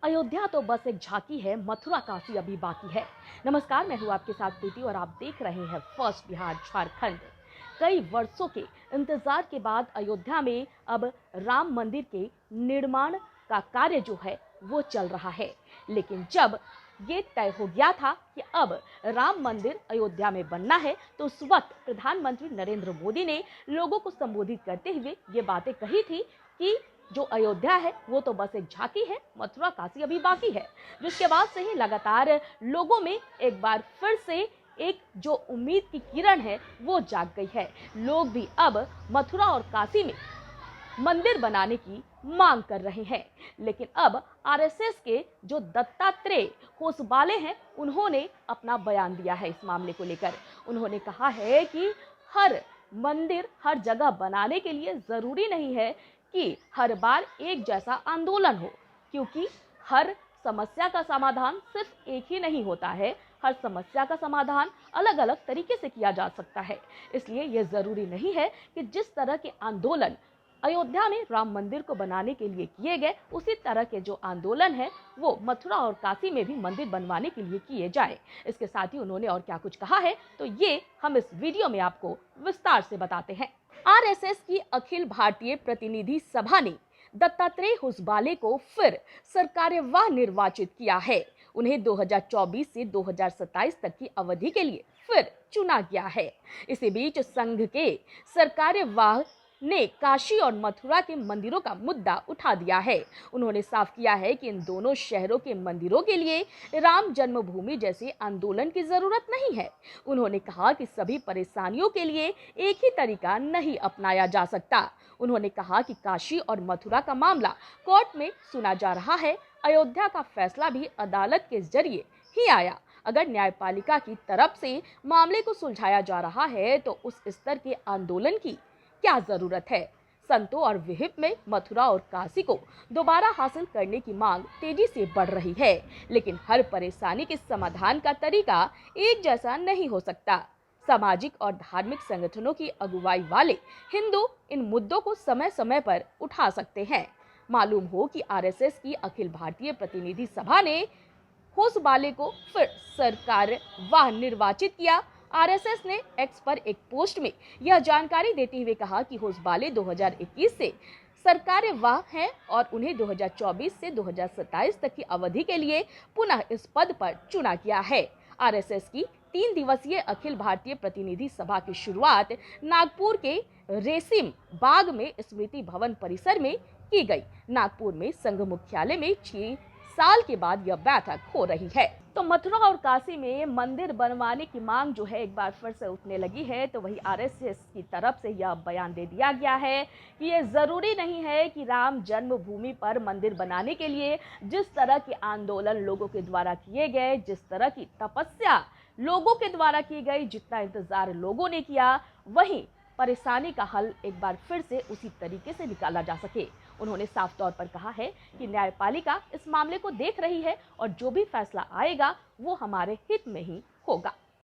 अयोध्या तो बस एक झांकी है, मथुरा काशी अभी बाकी है। नमस्कार, मैं हूँ आपके साथ प्रीति और आप देख रहे हैं फर्स्ट बिहार झारखंड। कई वर्षों के इंतजार के बाद अयोध्या में अब राम मंदिर के निर्माण का कार्य जो है वो चल रहा है। लेकिन जब ये तय हो गया था कि अब राम मंदिर अयोध्या में बनना है, तो उस वक्त प्रधानमंत्री नरेंद्र मोदी ने लोगों को संबोधित करते हुए ये बातें कही थी कि जो अयोध्या है वो तो बस एक झांकी है, मथुरा काशी अभी बाकी है। जिसके बाद से ही लगातार लोगों में एक बार फिर से एक जो उम्मीद की किरण है वो जाग गई है। लोग भी अब मथुरा और काशी में मंदिर बनाने की मांग कर रहे हैं। लेकिन अब आरएसएस के जो दत्तात्रेय होसबाले हैं, उन्होंने अपना बयान दिया है इस मामले को लेकर। उन्होंने कहा है कि हर मंदिर हर जगह बनाने के लिए जरूरी नहीं है कि हर बार एक जैसा आंदोलन हो, क्योंकि हर समस्या का समाधान सिर्फ एक ही नहीं होता है। हर समस्या का समाधान अलग अलग तरीके से किया जा सकता है। इसलिए यह जरूरी नहीं है कि जिस तरह के आंदोलन अयोध्या में राम मंदिर को बनाने के लिए किए गए, उसी तरह के जो आंदोलन है वो मथुरा और काशी में भी मंदिर बनवाने के लिए किए जाए। इसके साथ ही उन्होंने और क्या कुछ कहा है, तो ये हम इस वीडियो में आपको विस्तार से बताते हैं। आरएसएस की अखिल भारतीय प्रतिनिधि सभा ने दत्तात्रेय होसबाले को फिर सरकार्यवाह निर्वाचित किया है। उन्हें 2024 से 2027 तक की अवधि के लिए फिर चुना गया है। इसी बीच संघ के सरकार्यवाह ने काशी और मथुरा के मंदिरों का मुद्दा उठा दिया है। उन्होंने साफ किया है कि इन दोनों शहरों के मंदिरों के लिए राम जन्मभूमि जैसे आंदोलन की जरूरत नहीं है। उन्होंने कहा कि सभी परेशानियों के लिए एक ही तरीका नहीं अपनाया जा सकता। उन्होंने कहा कि काशी और मथुरा का मामला कोर्ट में सुना जा रहा है। अयोध्या का फैसला भी अदालत के जरिए ही आया। अगर न्यायपालिका की तरफ से मामले को सुलझाया जा रहा है तो उस स्तर के आंदोलन की क्या जरूरत है। संतों और विहिप में मथुरा और काशी को दोबारा हासिल करने की मांग तेजी से बढ़ रही है। लेकिन हर परेशानी के समाधान का तरीका एक जैसा नहीं हो सकता। सामाजिक और धार्मिक संगठनों की अगुवाई वाले हिंदू इन मुद्दों को समय समय पर उठा सकते हैं। मालूम हो कि आरएसएस की अखिल भारतीय प्रतिनिधि सभा ने होसबाले को फिर सरकार्यवाह निर्वाचित किया। आरएसएस ने एक्स पर एक पोस्ट में यह जानकारी देते हुए कहा कि होसबाले 2021 से सरकार्यवाह हैं और उन्हें 2024 से 2027 तक की अवधि के लिए पुनः इस पद पर चुना गया है। आरएसएस की 3 दिवसीय अखिल भारतीय प्रतिनिधि सभा की शुरुआत नागपुर के रेसिम बाग में स्मृति भवन परिसर में की गई। नागपुर में संघ मुख्यालय में 6 साल के बाद यह बैठक हो रही है। तो मथुरा और काशी में मंदिर बनवाने की मांग जो है एक बार फिर से उठने लगी है। तो वही आरएसएस की तरफ से यह बयान दे दिया गया है कि ये जरूरी नहीं है कि राम जन्मभूमि पर मंदिर बनाने के लिए जिस तरह के आंदोलन लोगों के द्वारा किए गए, जिस तरह की तपस्या लोगों के द्वारा की गई, जितना इंतजार लोगों ने किया, वही परेशानी का हल एक बार फिर से उसी तरीके से निकाला जा सके। उन्होंने साफ तौर पर कहा है कि न्यायपालिका इस मामले को देख रही है और जो भी फैसला आएगा वो हमारे हित में ही होगा।